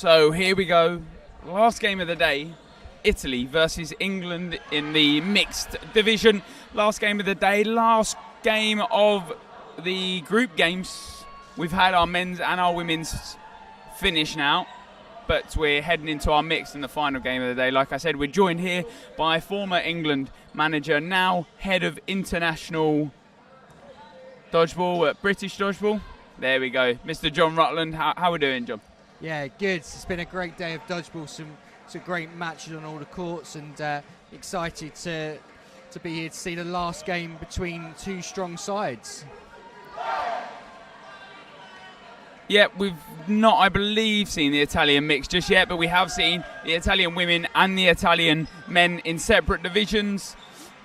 So here we go. Last game of the day. Italy versus England in the mixed division. Last game of the day. Last game of the group games. We've had our men's and our women's finish now. But we're heading into our mixed in the final game of the day. Like I said, we're joined here by former England manager, now head of international dodgeball at British Dodgeball. There we go. Mr. John Rutland. How are we doing, John? Yeah, good. It's been a great day of dodgeball. Some great matches on all the courts, and excited to be here to see the last game between two strong sides. Yeah, we've not, I believe, seen the Italian mix just yet, but we have seen the Italian women and the Italian men in separate divisions.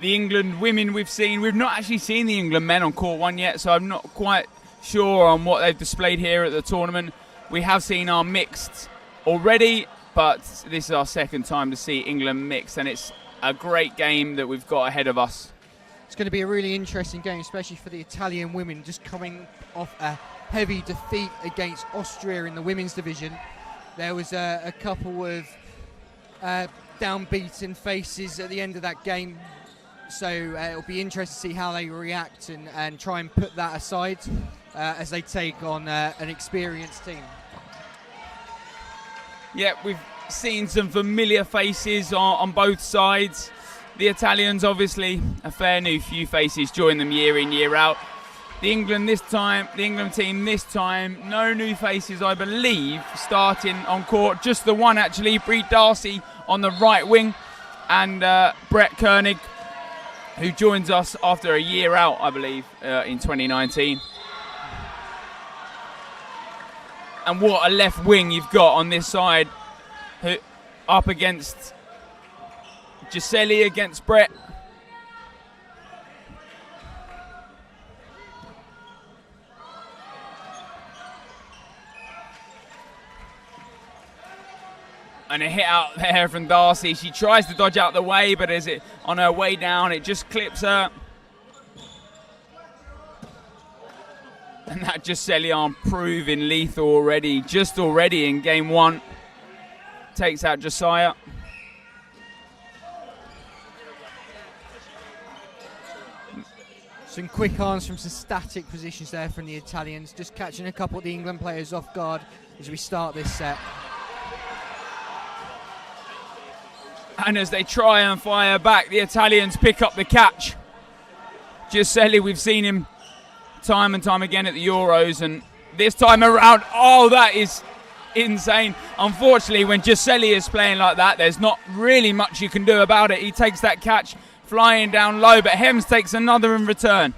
The England women we've seen. We've not actually seen the England men on court one yet, so I'm not quite sure on what they've displayed here at the tournament. We have seen our mixed already, but this is our second time to see England mixed, and it's a great game that we've got ahead of us. It's going to be a really interesting game, especially for the Italian women, just coming off a heavy defeat against Austria in the women's division. There was a couple of downbeaten faces at the end of that game, so it'll be interesting to see how they react and try and put that aside as they take on an experienced team. Yeah, we've seen some familiar faces on both sides. The Italians, obviously, a fair new few faces, join them year in, year out. The England team this time, no new faces, I believe, starting on court. Just the one, actually, Brie Darcy on the right wing, and Brett Koenig, who joins us after a year out, I believe, in 2019. And what a left wing you've got on this side, up against Giseli, against Brett. And a hit out there from Darcy. She tries to dodge out the way, but as it on her way down, it just clips her. And that Giseli arm proving lethal already, just already in game one. Takes out Josiah. Some quick arms from some static positions there from the Italians, just catching a couple of the England players off guard as we start this set. And as they try and fire back, the Italians pick up the catch. Giseli, we've seen him time and time again at the Euros, and this time around, oh, that is insane. Unfortunately, when Giseli is playing like that, there's not really much you can do about it. He takes that catch flying down low, but Hems takes another in return.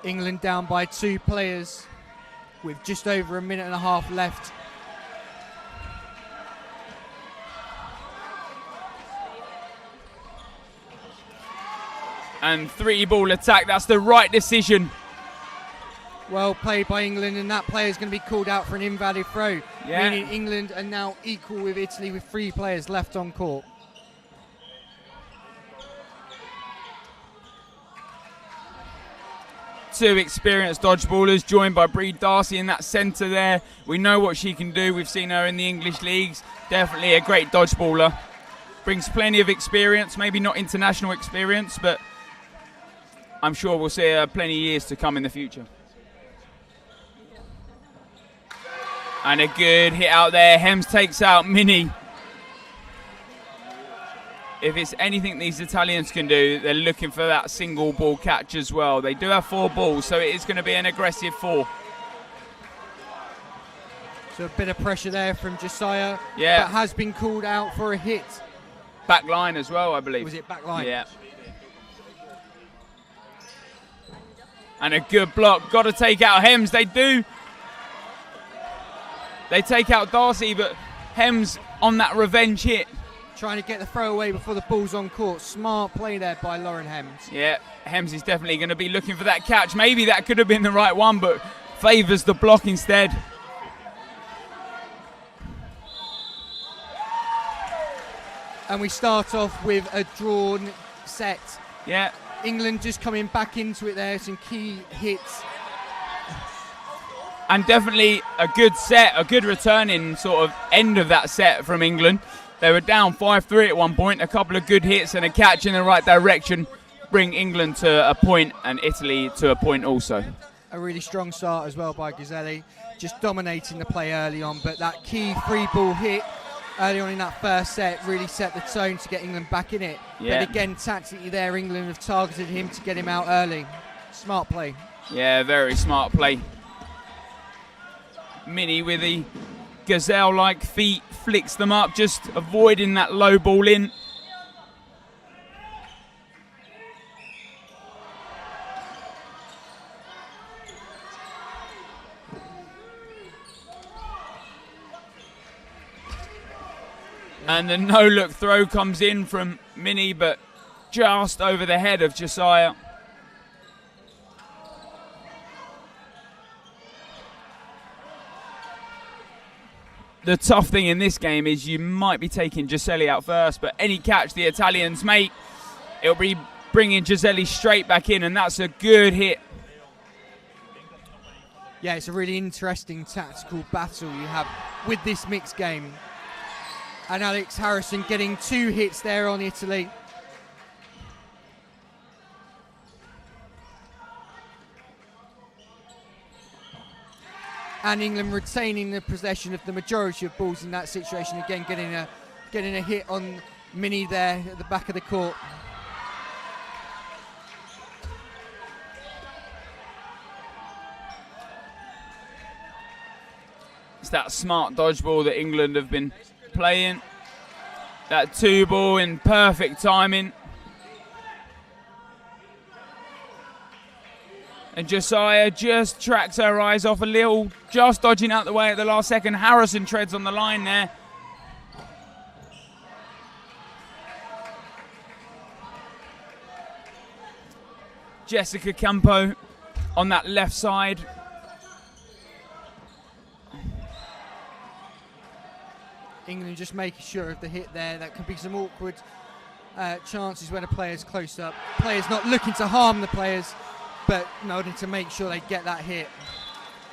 England down by 2 players with just over a minute and a half left. And 3-ball attack, that's the right decision. Well played by England, and that player is going to be called out for an invalid throw. Yeah. Meaning England are now equal with Italy with 3 players left on court. Two experienced dodgeballers joined by Brie Darcy in that centre there. We know what she can do. We've seen her in the English leagues. Definitely a great dodgeballer. Brings plenty of experience, maybe not international experience, but I'm sure we'll see her plenty of years to come in the future. And a good hit out there. Hems takes out Minnie. If it's anything these Italians can do, they're looking for that single ball catch as well. They do have 4 balls, so it is going to be an aggressive 4. So a bit of pressure there from Josiah. Yeah. But has been called out for a hit. Back line as well, I believe. Was it back line? Yeah. And a good block. Got to take out Hems. They do. They take out Darcy, but Hems on that revenge hit. Trying to get the throw away before the ball's on court. Smart play there by Lauren Hems. Yeah, Hems is definitely going to be looking for that catch. Maybe that could have been the right one, but favours the block instead. And we start off with a drawn set. Yeah. England just coming back into it there. Some key hits. And definitely a good set, a good returning sort of end of that set from England. They were down 5-3 at one point. A couple of good hits and a catch in the right direction bring England to a point and Italy to a point also. A really strong start as well by Ghiselli, just dominating the play early on, but that key free ball hit early on in that first set really set the tone to get England back in it. Yeah. But again, tactically there, England have targeted him to get him out early. Smart play. Yeah, very smart play. Minnie with the gazelle-like feet flicks them up, just avoiding that low ball in. And the no-look throw comes in from Minnie, but just over the head of Josiah. The tough thing in this game is you might be taking Ghiselli out first, but any catch the Italians make, it'll be bringing Ghiselli straight back in, and that's a good hit. Yeah, it's a really interesting tactical battle you have with this mixed game. And Alex Harrison getting 2 hits there on Italy. And England retaining the possession of the majority of balls in that situation. Again, getting a hit on Minnie there at the back of the court. It's that smart dodgeball that England have been playing. That 2 ball in perfect timing. And Josiah just tracks her eyes off a little, just dodging out the way at the last second. Harrison treads on the line there. Jessica Campo on that left side. England just making sure of the hit there. That could be some awkward chances when a player's close up. Players not looking to harm the players, but wanting to make sure they get that hit.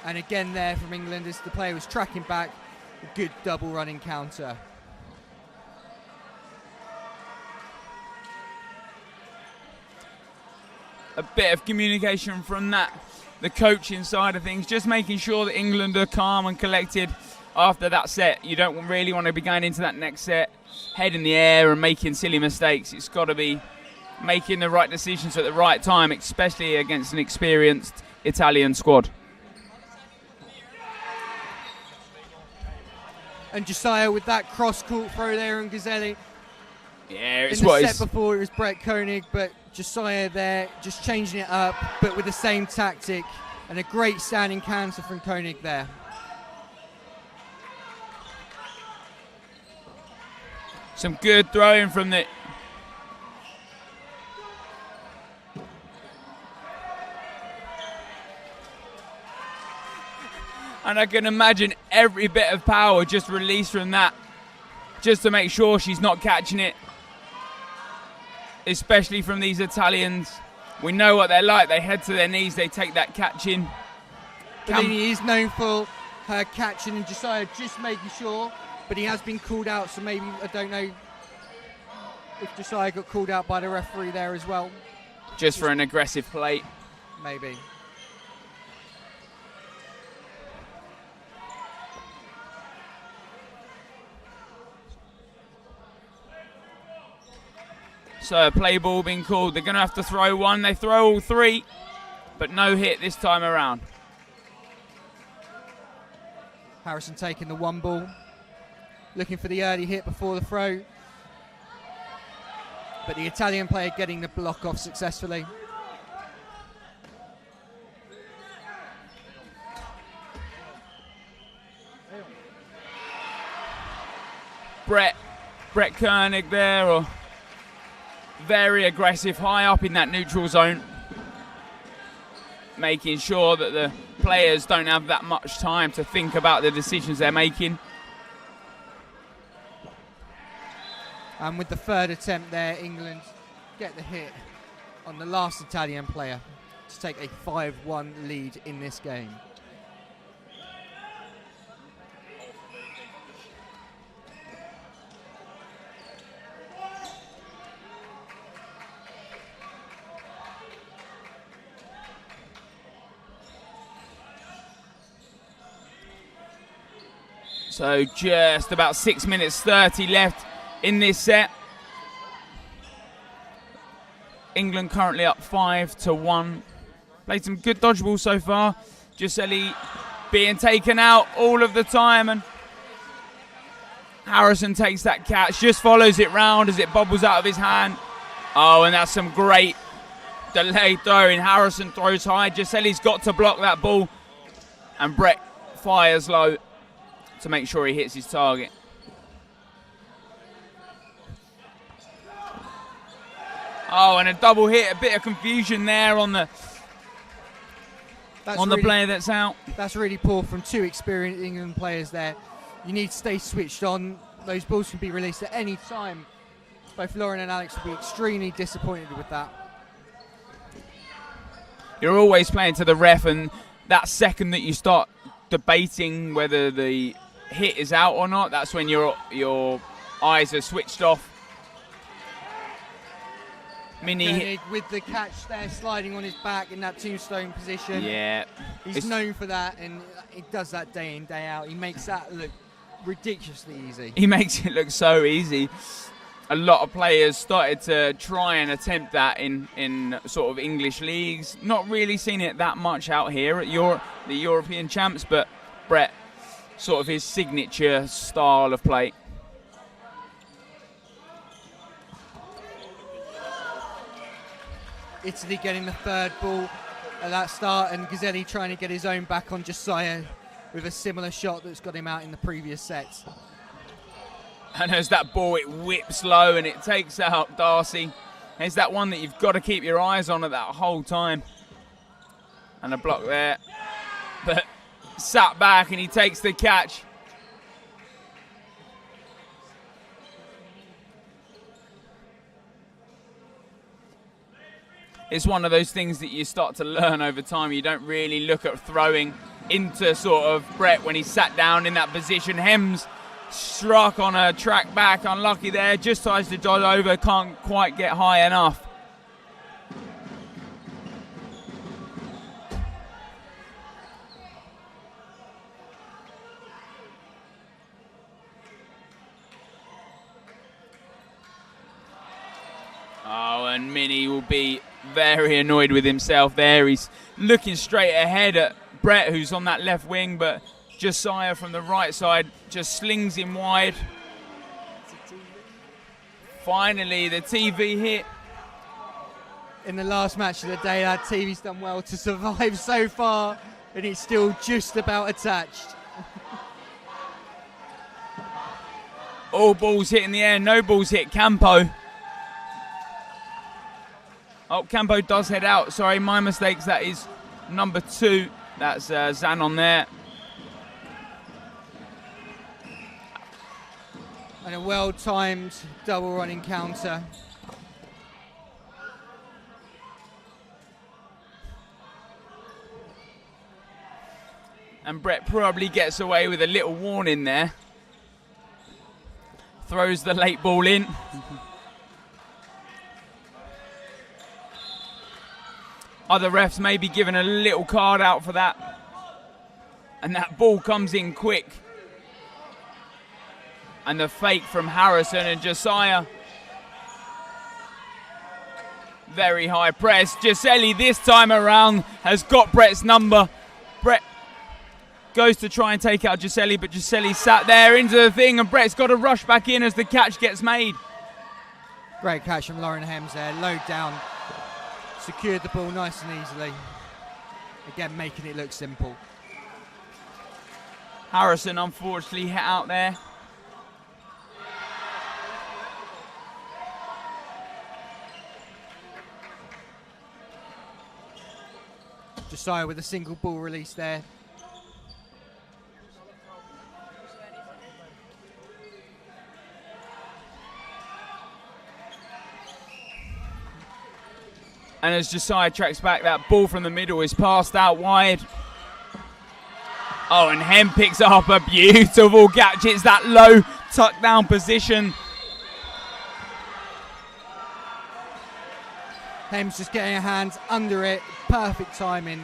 And again there from England as the player was tracking back, a good double running counter. A bit of communication from that, the coaching side of things, just making sure that England are calm and collected after that set. You don't really want to be going into that next set head in the air and making silly mistakes. It's got to be making the right decisions at the right time, especially against an experienced Italian squad. And Josiah with that cross-court throw there on Ghiselli. Yeah, it's in the what set before it was Brett Koenig, but Josiah there just changing it up, but with the same tactic, and a great standing counter from Koenig there. Some good throwing from the... And I can imagine every bit of power just released from that, just to make sure she's not catching it. Especially from these Italians. We know what they're like. They head to their knees, they take that catch in. Bellini is known for her catching, and Josiah just making sure, but he has been called out, so maybe, I don't know if Josiah got called out by the referee there as well. Just for an aggressive play. Maybe. So a play ball being called. They're going to have to throw one. They throw all 3, but no hit this time around. Harrison taking the 1 ball, looking for the early hit before the throw. But the Italian player getting the block off successfully. Brett Koenig there, or very aggressive, high up in that neutral zone, making sure that the players don't have that much time to think about the decisions they're making. And with the 3rd attempt there, England get the hit on the last Italian player to take a 5-1 lead in this game. So just about 6 minutes 30 left in this set. England currently up 5-1. Played some good dodgeball so far. Giseli being taken out all of the time, and Harrison takes that catch, just follows it round as it bubbles out of his hand. Oh, and that's some great delayed throwing. Harrison throws high. Giseli's got to block that ball, and Brett fires low to make sure he hits his target. Oh, and a double hit. A bit of confusion there on the player that's out. That's really poor from two experienced England players there. You need to stay switched on. Those balls can be released at any time. Both Lauren and Alex will be extremely disappointed with that. You're always playing to the ref, and that second that you start debating whether the hit is out or not, that's when your eyes are switched off. Mini with the catch there, sliding on his back in that tombstone position. Yeah. He's known for that, and he does that day in, day out. He makes that look ridiculously easy. He makes it look so easy. A lot of players started to try and attempt that in sort of English leagues. Not really seen it that much out here at the European champs, but Brett, sort of his signature style of play. Italy getting the third ball at that start, and Giseli trying to get his own back on Josiah with a similar shot that's got him out in the previous sets. And as that ball, it whips low and it takes out Darcy. There's that one that you've got to keep your eyes on at that whole time. And a block there. But sat back and he takes the catch. It's one of those things that you start to learn over time. You don't really look at throwing into sort of Brett when he sat down in that position. Hems struck on a track back, unlucky there, just tries to dodge over, can't quite get high enough. Oh, and Minnie will be very annoyed with himself there. He's looking straight ahead at Brett, who's on that left wing, but Josiah from the right side just slings him wide. Finally, the TV hit. In the last match of the day, that TV's done well to survive so far, and it's still just about attached. All balls hit in the air, no balls hit Campo. Oh, Campo does head out. Sorry, my mistakes. That is number 2. That's Zanon there. And a well-timed double running counter. And Brett probably gets away with a little warning there. Throws the late ball in. Other refs may be given a little card out for that. And that ball comes in quick. And the fake from Harrison and Josiah. Very high press. Giseli this time around has got Brett's number. Brett goes to try and take out Giseli, but Giseli sat there into the thing, and Brett's got to rush back in as the catch gets made. Great catch from Lauren Hems there. Low down. Secured the ball nice and easily. Again, making it look simple. Harrison unfortunately hit out there. Josiah with a single ball release there. And as Josiah tracks back, that ball from the middle is passed out wide. Oh, and Hem picks up a beautiful catch. It's that low tuck down position. Hem's just getting her hands under it. Perfect timing.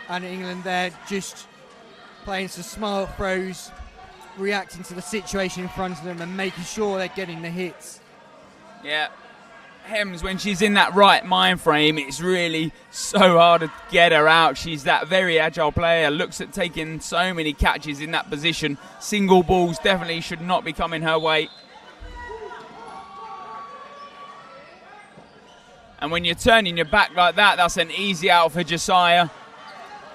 And England there just playing some smart throws, reacting to the situation in front of them and making sure they're getting the hits. Yeah. Hems, when she's in that right mind frame, it's really so hard to get her out. She's that very agile player, looks at taking so many catches in that position. Single balls definitely should not be coming her way. And when you're turning your back like that, that's an easy out for Josiah.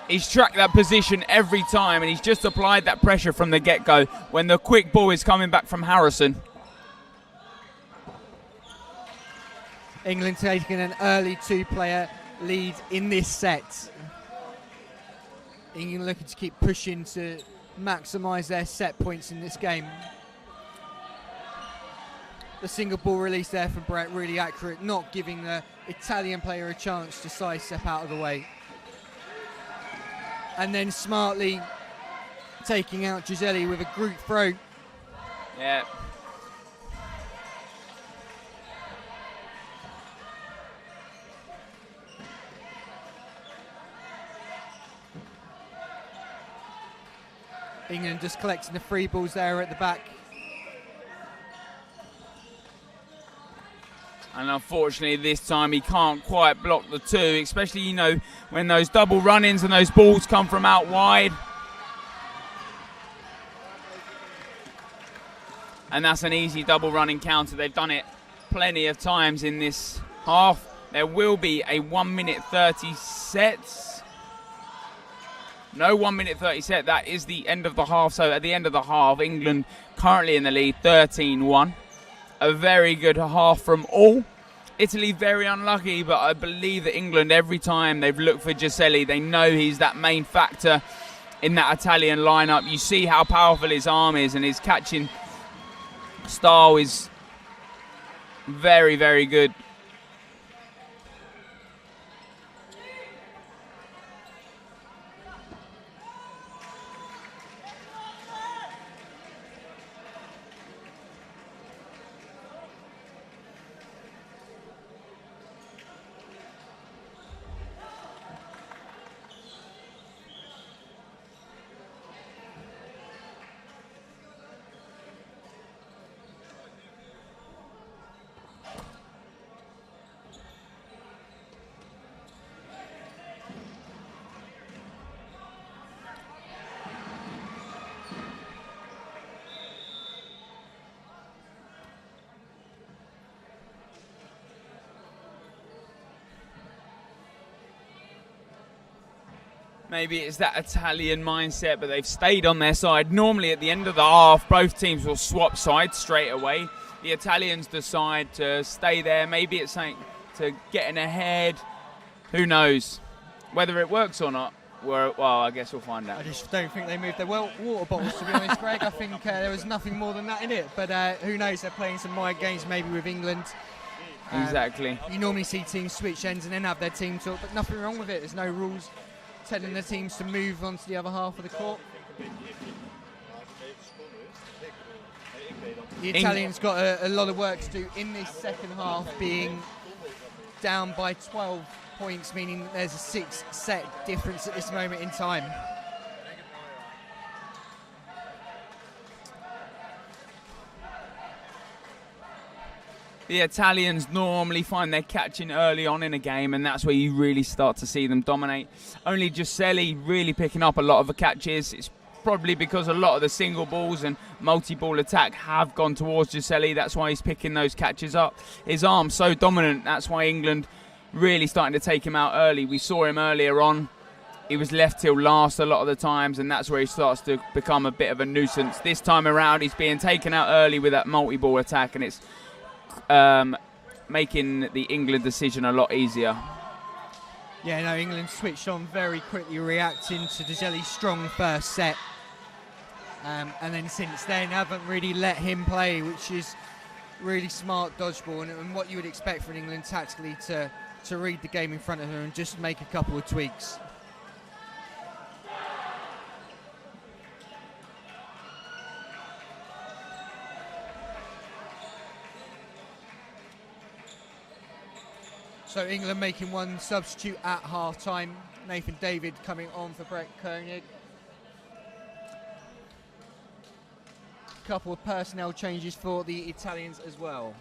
He's tracked that position every time, and he's just applied that pressure from the get-go when the quick ball is coming back from Harrison. England taking an early 2-player lead in this set. England looking to keep pushing to maximise their set points in this game. The single ball release there from Brett, really accurate, not giving the Italian player a chance to sidestep out of the way. And then smartly taking out Giseli with a group throw. Yeah. England just collecting the free balls there at the back. And unfortunately this time he can't quite block the two, especially, you know, when those double run-ins and those balls come from out wide. And that's an easy double running counter. They've done it plenty of times in this half. There will be a 1 minute 30 sets. No 1 minute 30 set, that is the end of the half. So at the end of the half, England currently in the lead, 13-1. A very good half from all. Italy very unlucky, but I believe that England, every time they've looked for Giseli, they know he's that main factor in that Italian lineup. You see how powerful his arm is, and his catching style is very, very good. Maybe it's that Italian mindset, but they've stayed on their side. Normally at the end of the half, both teams will swap sides straight away. The Italians decide to stay there. Maybe it's something to getting ahead. Who knows? Whether it works or not, well, I guess we'll find out. I just don't think they moved their water bottles, to be honest, Greg. I think there was nothing more than that in it. But who knows? They're playing some mind games maybe with England. Exactly. You normally see teams switch ends and then have their team talk, but nothing wrong with it. There's no rules telling the teams to move on to the other half of the court. The Italians got a lot of work to do in this second half, being down by 12 points, meaning there's a 6-set difference at this moment in time. The Italians normally find their catching early on in a game, and that's where you really start to see them dominate. Only Giseli really picking up a lot of the catches. It's probably because a lot of the single balls and multi-ball attack have gone towards Giseli. That's why he's picking those catches up. His arm's so dominant. That's why England really starting to take him out early. We saw him earlier on. He was left till last a lot of the times, and that's where he starts to become a bit of a nuisance. This time around, he's being taken out early with that multi-ball attack, and it's making the England decision a lot easier. Yeah, no, England switched on very quickly, reacting to Giseli's strong first set. And then since then haven't really let him play, which is really smart dodgeball and what you would expect from England tactically to read the game in front of them and just make a couple of tweaks. So England making one substitute at half-time. Nathan David coming on for Brett Koenig. Couple of personnel changes for the Italians as well.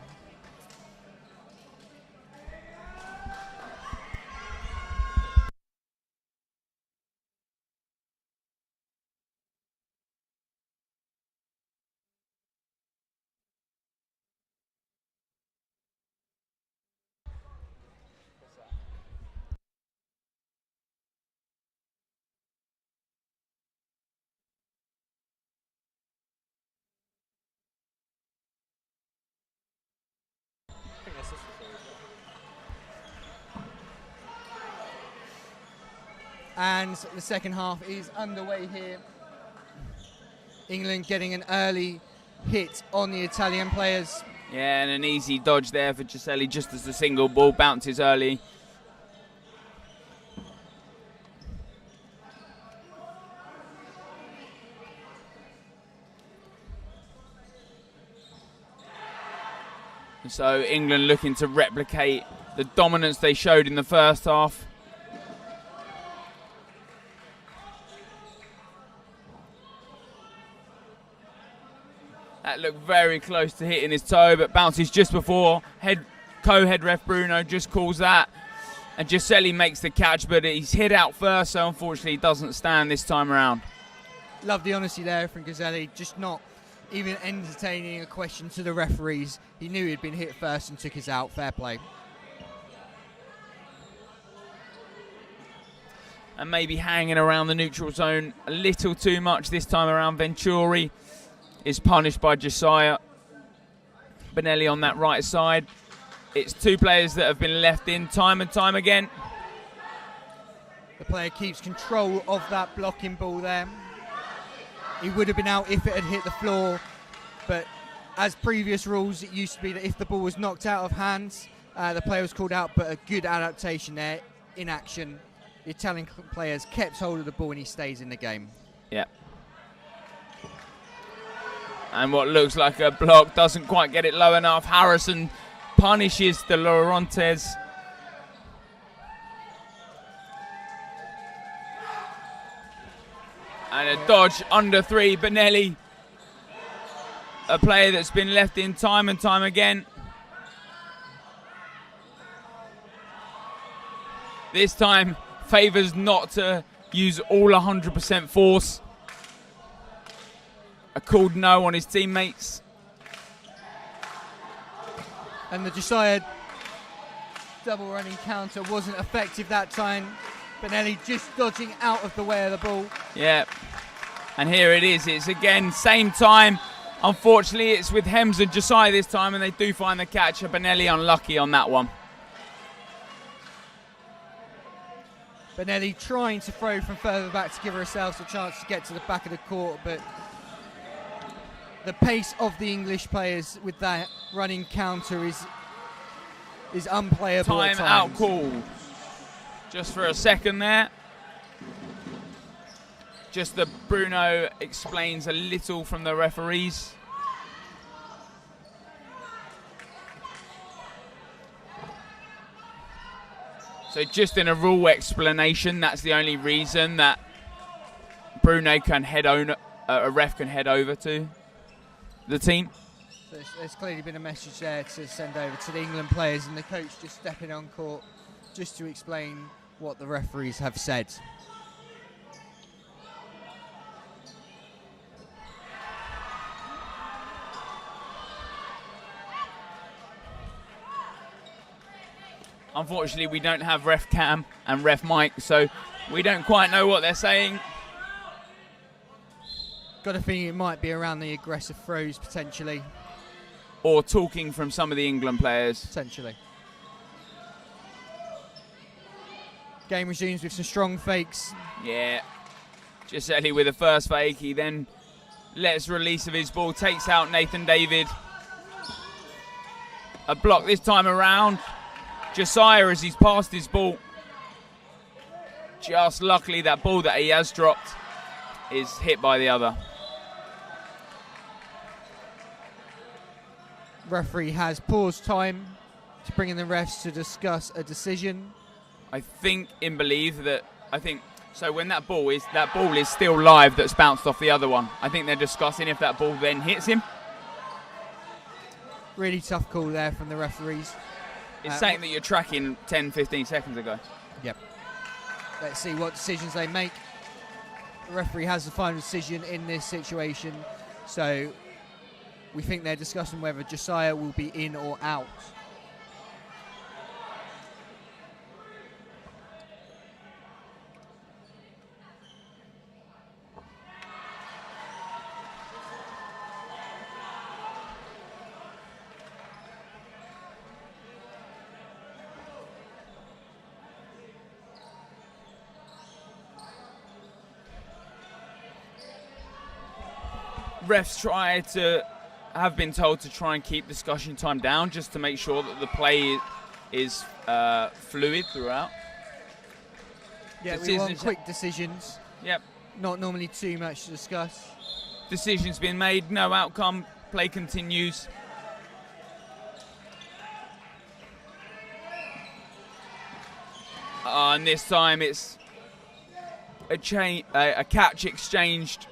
And the second half is underway here. England getting an early hit on the Italian players. Yeah, and an easy dodge there for Giuselli just as the single ball bounces early. So England looking to replicate the dominance they showed in the first half. That looked very close to hitting his toe, but bounces just before. Co-head ref Bruno just calls that. And Giuselli makes the catch, but he's hit out first, so unfortunately he doesn't stand this time around. Love the honesty there from Giuselli, just not even entertaining a question to the referees. He knew he'd been hit first and took his out. Fair play. And maybe hanging around the neutral zone a little too much this time around. Venturi is punished by Josiah. Benelli on that right side. It's two players that have been left in time and time again. The player keeps control of that blocking ball there. He would have been out if it had hit the floor, but as previous rules, it used to be that if the ball was knocked out of hands, the player was called out, but a good adaptation there in action. The Italian players kept hold of the ball and he stays in the game. Yeah. And what looks like a block doesn't quite get it low enough. Harrison punishes De Laurentiis. And a dodge under three. Benelli, a player that's been left in time and time again. This time favours not to use all 100% force. A called no on his teammates. And the Josiah double running counter wasn't effective that time. Benelli just dodging out of the way of the ball. Yeah, and here it is. It's again same time. Unfortunately, it's with Hems and Josiah this time, and they do find the catch. Benelli unlucky on that one. Benelli trying to throw from further back to give herself a chance to get to the back of the court, but the pace of the English players with that running counter is unplayable. Time out called. Just for a second there. Just that Bruno explains a little from the referees. So just in a rule explanation, that's the only reason that Bruno can a ref can head over to the team. So there's clearly been a message there to send over to the England players, and the coach just stepping on court just to explain what the referees have said. Unfortunately, we don't have ref Cam and ref Mike, so we don't quite know what they're saying. Got a feeling it might be around the aggressive throws potentially. Or talking from some of the England players. Potentially. Game resumes with some strong fakes. Yeah. Giuselli with the first fake. He then lets release of his ball, takes out Nathan David. A block this time around. Josiah, as he's passed his ball. Just luckily that ball that he has dropped is hit by the other. Referee has paused time to bring in the refs to discuss a decision. I think so when that ball is still live that's bounced off the other one. I think they're discussing if that ball then hits him. Really tough call there from the referees. It's saying that you're tracking 10, 15 seconds ago. Yep. Let's see what decisions they make. The referee has the final decision in this situation, so we think they're discussing whether Josiah will be in or out. Refs have been told to try and keep discussion time down just to make sure that the play is fluid throughout. Yeah, we want quick decisions. Yep. Not normally too much to discuss. Decision's been made, no outcome, play continues. And this time it's a catch exchanged.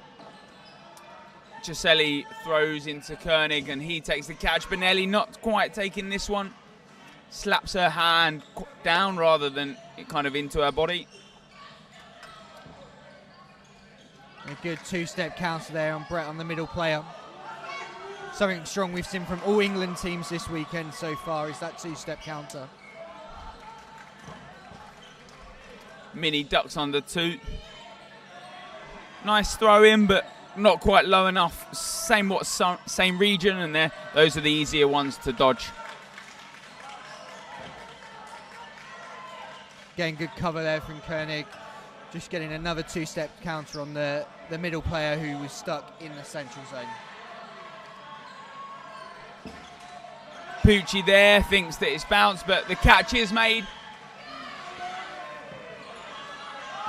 Giseli throws into Koenig and he takes the catch. Benelli not quite taking this one. Slaps her hand down rather than kind of into her body. A good two-step counter there on Brett on the middle player. Something strong we've seen from all England teams this weekend so far is that two-step counter. Minnie ducks under two. Nice throw in, but not quite low enough. Same region, and those are the easier ones to dodge. Getting good cover there from Koenig. Just getting another two-step counter on the middle player who was stuck in the central zone. Pucci there thinks that it's bounced, but the catch is made.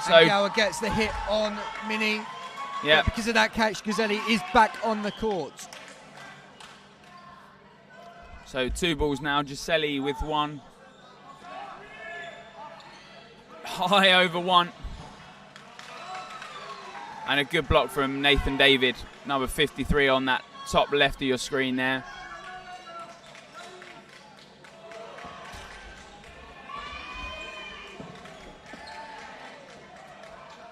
So and Gower gets the hit on Minnie. Yeah. Because of that catch, Guzzelli is back on the court. So 2 balls now. Giseli with 1. High over 1. And a good block from Nathan David, number 53 on that top left of your screen there.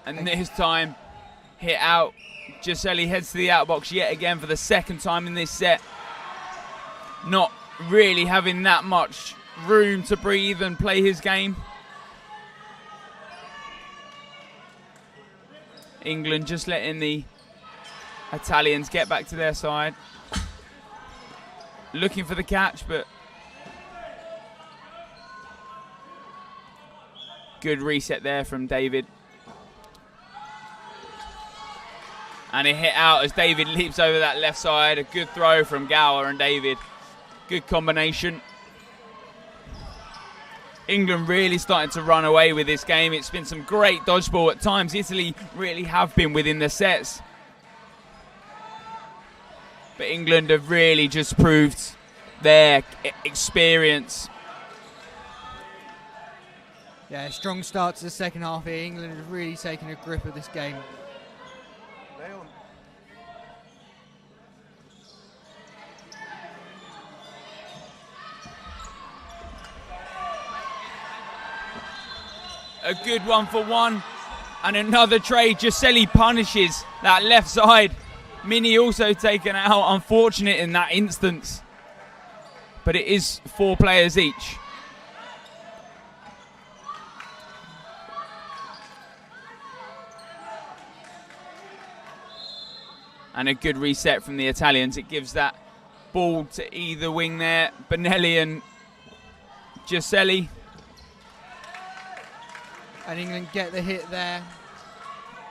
And this time, hit out. Giseli heads to the outbox yet again for the second time in this set. Not really having that much room to breathe and play his game. England just letting the Italians get back to their side. Looking for the catch, but good reset there from David. And it hit out as David leaps over that left side. A good throw from Gower and David. Good combination. England really starting to run away with this game. It's been some great dodgeball at times. Italy really have been within the sets. But England have really just proved their experience. Yeah, strong start to the second half here. England have really taken a grip of this game. A good 1-for-1 and another trade. Giseli punishes that left side. Minnie also taken out, unfortunate in that instance. But it is 4 players each. And a good reset from the Italians. It gives that ball to either wing there. Benelli and Giseli. And England get the hit there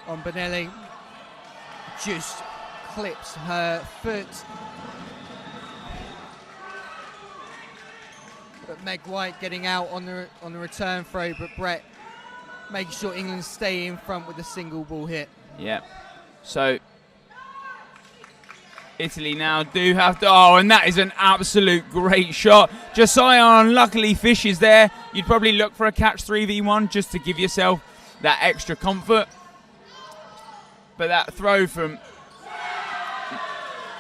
on Benelli. Just clips her foot. But Meg White getting out on the return throw, but Brett making sure England stay in front with a single ball hit. Yeah. So Italy now do have to... Oh, and that is an absolute great shot. Josiah unluckily fishes there. You'd probably look for a catch 3v1 just to give yourself that extra comfort. But that throw from...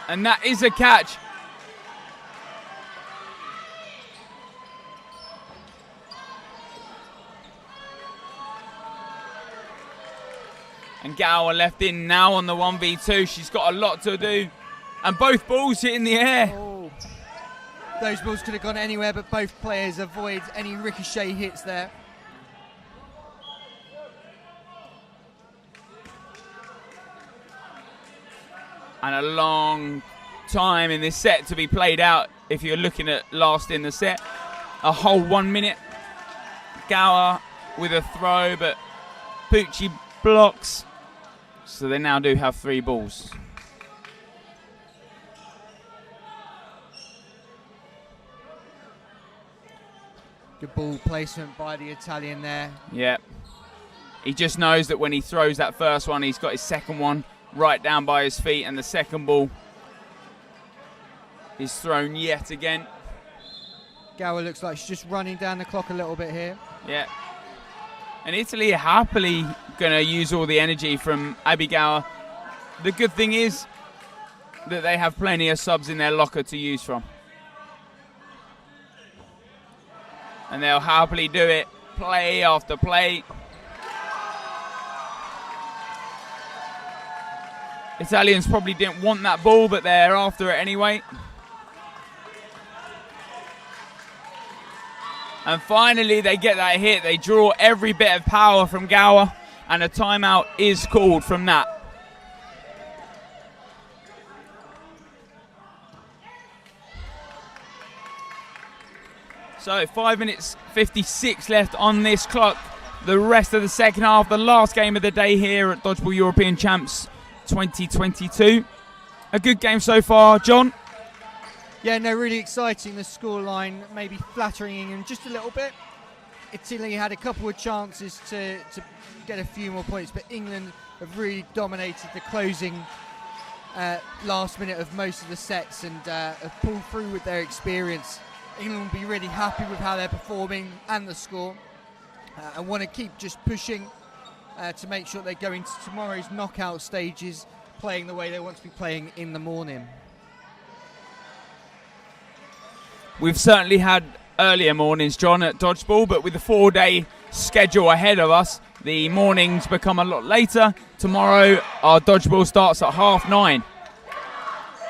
And that is a catch. And Gower left in now on the 1v2. She's got a lot to do. And both balls hit in the air. Oh. Those balls could have gone anywhere, but both players avoid any ricochet hits there. And a long time in this set to be played out if you're looking at last in the set. A whole 1 minute. Gower with a throw, but Pucci blocks. So they now do have 3 balls. Good ball placement by the Italian there. Yeah. He just knows that when he throws that first one, he's got his second one right down by his feet, and the second ball is thrown yet again. Gower looks like she's just running down the clock a little bit here. Yeah. And Italy are happily going to use all the energy from Abby Gower. The good thing is that they have plenty of subs in their locker to use from. And they'll happily do it, play after play. Italians probably didn't want that ball, but they're after it anyway. And finally they get that hit. They draw every bit of power from Gower, and a timeout is called from that. So 5 minutes 56 left on this clock. The rest of the second half, the last game of the day here at Dodgeball European Champs 2022. A good game so far, John. Yeah, no, really exciting. The scoreline maybe flattering England just a little bit. Italy had a couple of chances to get a few more points, but England have really dominated the closing last minute of most of the sets and have pulled through with their experience. England will be really happy with how they're performing and the score, and want to keep just pushing to make sure they go into tomorrow's knockout stages playing the way they want to be playing in the morning. We've certainly had earlier mornings, John, at Dodgeball, but with the 4-day schedule ahead of us, the mornings become a lot later. Tomorrow, our Dodgeball starts at 9:30.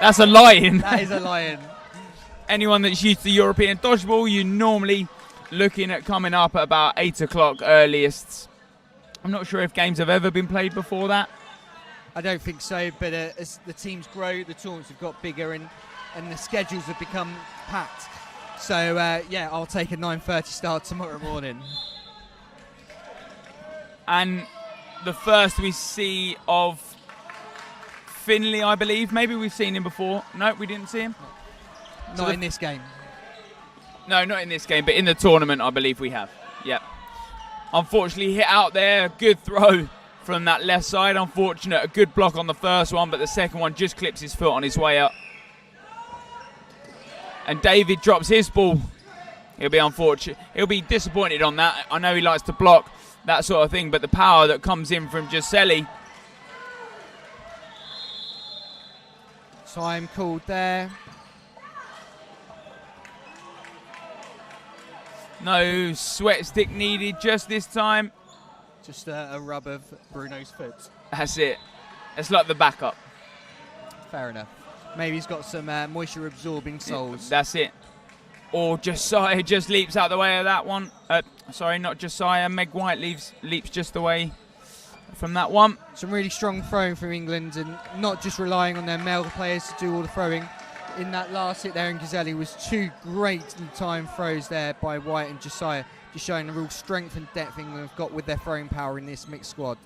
That's a lie-in. That is a lie-in. Anyone that's used to European Dodgeball, you're normally looking at coming up at about 8 o'clock earliest. I'm not sure if games have ever been played before that. I don't think so, but as the teams grow, the tournaments have got bigger and the schedules have become packed. So, yeah, I'll take a 9:30 start tomorrow morning. And the first we see of Finley, I believe. Maybe we've seen him before. No, we didn't see him. Not in this game. No, not in this game, but in the tournament, I believe we have. Yep. Unfortunately, hit out there. Good throw from that left side. Unfortunate. A good block on the first one, but the second one just clips his foot on his way up. And David drops his ball. He'll be unfortunate. He'll be disappointed on that. I know he likes to block that sort of thing, but the power that comes in from Giselli. Time called there. No sweat stick needed just this time. Just a rub of Bruno's foot. That's it. It's like the backup. Fair enough. Maybe he's got some moisture absorbing soles. That's it. Or Josiah just leaps out the way of that one. Sorry, not Josiah. Meg White leaps just away from that one. Some really strong throwing from England, and not just relying on their male players to do all the throwing. In that last hit there in Giselli was 2 great time throws there by White and Josiah, just showing the real strength and depth England have got with their throwing power in this mixed squad.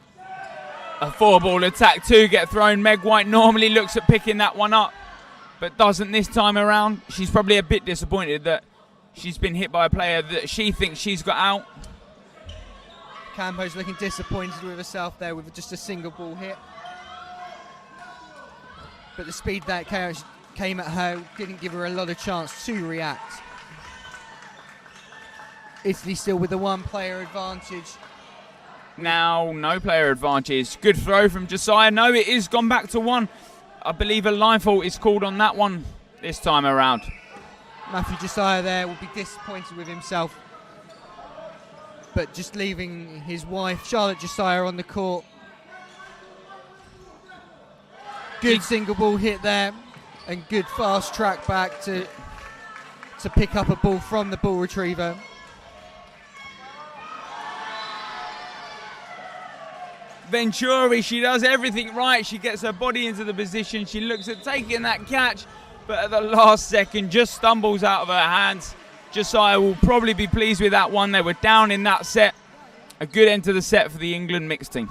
A 4-ball attack, 2 get thrown. Meg White normally looks at picking that one up, but doesn't this time around. She's probably a bit disappointed that she's been hit by a player that she thinks she's got out. Campo's looking disappointed with herself there with just a single ball hit. but the speed that came at her didn't give her a lot of chance to react. Italy still with the 1 player advantage. Now, no player advantage. Good throw from Josiah. No, it is gone back to 1. I believe a line fault is called on that one this time around. Matthew Josiah there will be disappointed with himself, but just leaving his wife, Charlotte Josiah, on the court. Good single ball hit there, and good fast track back to pick up a ball from the ball retriever. Venturi, she does everything right. She gets her body into the position. She looks at taking that catch, but at the last second just stumbles out of her hands. Josiah will probably be pleased with that one. They were down in that set. A good end to the set for the England mixed team.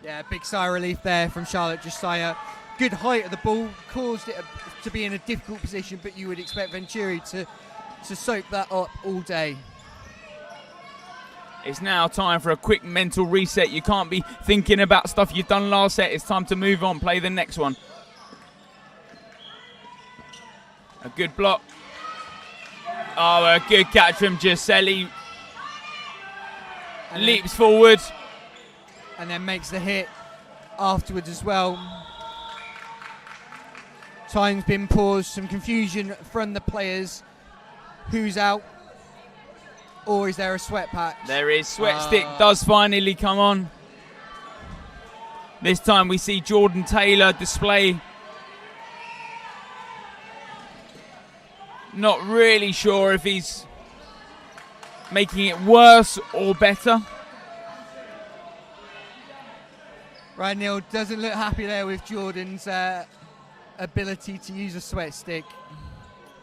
Yeah, big sigh of relief there from Charlotte Josiah. Good height of the ball, caused it to be in a difficult position, but you would expect Venturi to soak that up all day. It's now time for a quick mental reset. You can't be thinking about stuff you've done last set. It's time to move on, play the next one. A good block. Oh, a good catch from Giseli. Leaps forward. And then makes the hit afterwards as well. Time's been paused. Some confusion from the players. Who's out? Or is there a sweat patch? There is. Sweat stick does finally come on. This time we see Jordan Taylor display. Not really sure if he's making it worse or better. Ryan Neal doesn't look happy there with Jordan's ability to use a sweat stick.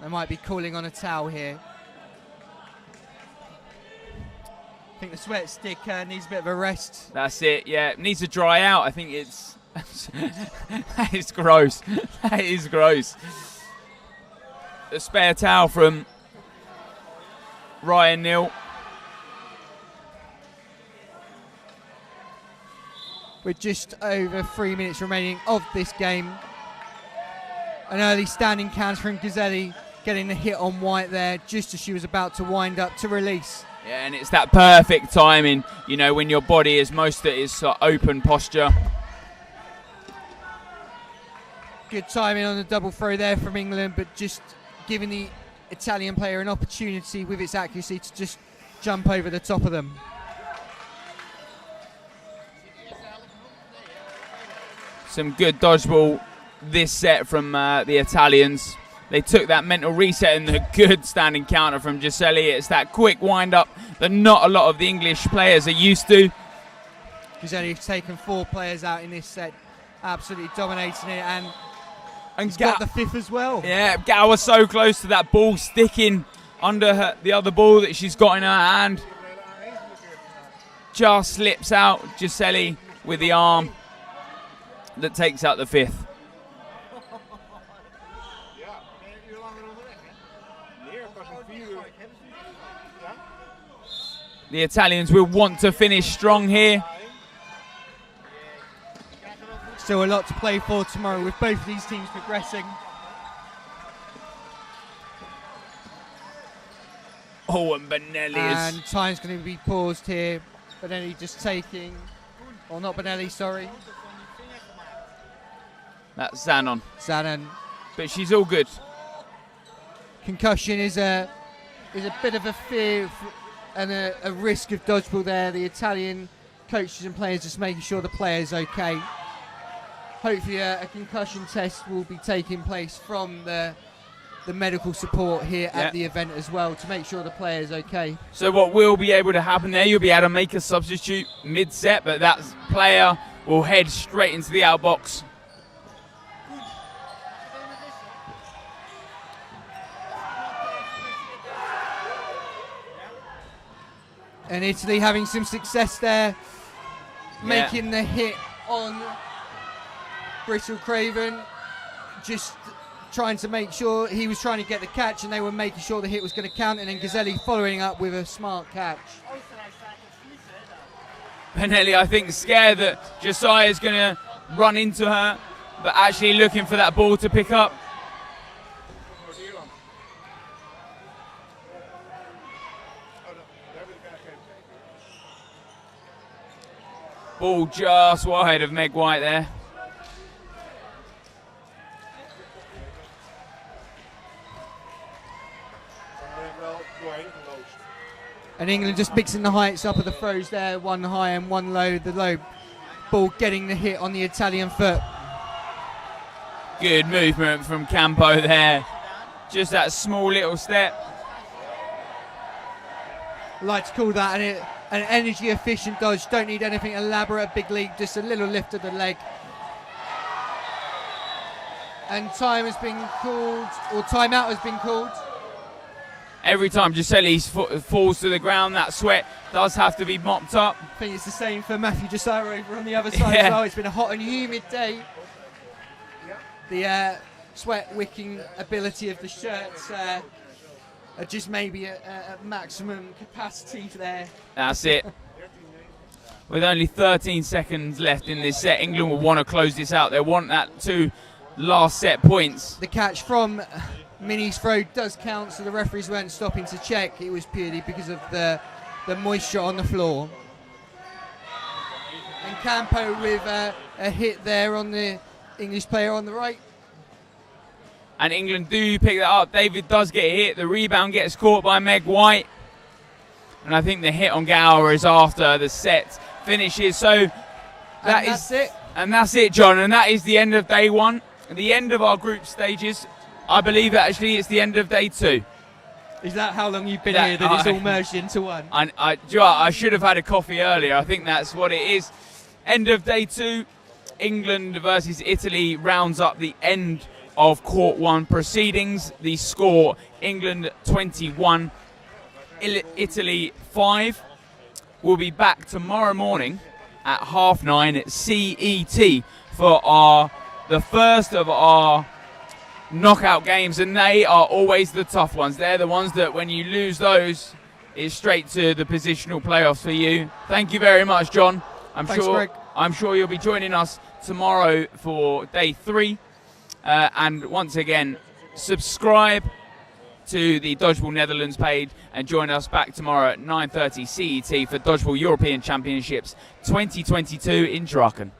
They might be calling on a towel here. I think the sweat stick needs a bit of a rest. That's it, yeah. It needs to dry out. I think it's... that is gross. That is gross. A spare towel from Ryan Neal. With just over 3 minutes remaining of this game. An early standing counter from Giseli, getting the hit on White there just as she was about to wind up to release. Yeah, and it's that perfect timing, you know, when your body is most at its open posture. Good timing on the double throw there from England, but just giving the Italian player an opportunity with its accuracy to just jump over the top of them. Some good dodgeball this set from the Italians. They took that mental reset and the good standing counter from Giseli. It's that quick wind-up that not a lot of the English players are used to. Giseli's taken 4 players out in this set, absolutely dominating it, and he's got the 5th as well. Yeah, Gal was so close to that ball sticking under the other ball that she's got in her hand. Just slips out. Giseli with the arm that takes out the 5th. The Italians will want to finish strong here. Still a lot to play for tomorrow with both of these teams progressing. Oh, and Benelli is... And time's going to be paused here. Benelli just taking... Or not Benelli, sorry. That's Zanon. Zanon. But she's all good. Concussion is a bit of a fear and a risk of dodgeball there. The Italian coaches and players just making sure the player's okay. Hopefully a concussion test will be taking place from the medical support here at the event as well to make sure the player's okay. So what will be able to happen there, you'll be able to make a substitute mid-set, but that player will head straight into the outbox. And Italy having some success there, making the hit on Brittle Craven, just trying to make sure he was trying to get the catch and they were making sure the hit was going to count, and then Giseli following up with a smart catch. Benelli, I think, scared that Josiah is going to run into her but actually looking for that ball to pick up. Ball just wide of Meg White there. And England just mixing the heights up of the throws there, one high and one low. The low ball getting the hit on the Italian foot. Good movement from Campo there. Just that small little step. I like to call that an energy efficient dodge. Don't need anything elaborate, big league, just a little lift of the leg. And time has been called, or timeout has been called. Every time Giselle falls to the ground, that sweat does have to be mopped up. I think it's the same for Matthew Josiah over on the other side as well. It's been a hot and humid day. The sweat wicking ability of the shirts are just maybe at maximum capacity there. That's it. With only 13 seconds left in this set, England will want to close this out. They want that 2 last set points. The catch from Minnie's throw does count, so the referees weren't stopping to check. It was purely because of the moisture on the floor. And Campo with a hit there on the English player on the right. And England do pick that up. David does get hit. The rebound gets caught by Meg White. And I think the hit on Gower is after the set finishes. So that's it. And that's it, John. And that is the end of day 1. The end of our group stages. I believe actually it's the end of day 2. Is that how long you've been here, that it's all merged into one? I should have had a coffee earlier. I think that's what it is. End of day 2. England versus Italy rounds up the end of Court 1 proceedings. The score, England 21, Italy 5. We'll be back tomorrow morning at 9:30 CET for the first of our knockout games, and they are always the tough ones. They're the ones that when you lose those, it's straight to the positional playoffs for you. Thank you very much, John. Thanks, Greg. I'm sure you'll be joining us tomorrow for day 3. And once again, subscribe to the Dodgeball Netherlands page and join us back tomorrow at 9:30 CET for Dodgeball European Championships 2022 in Draken.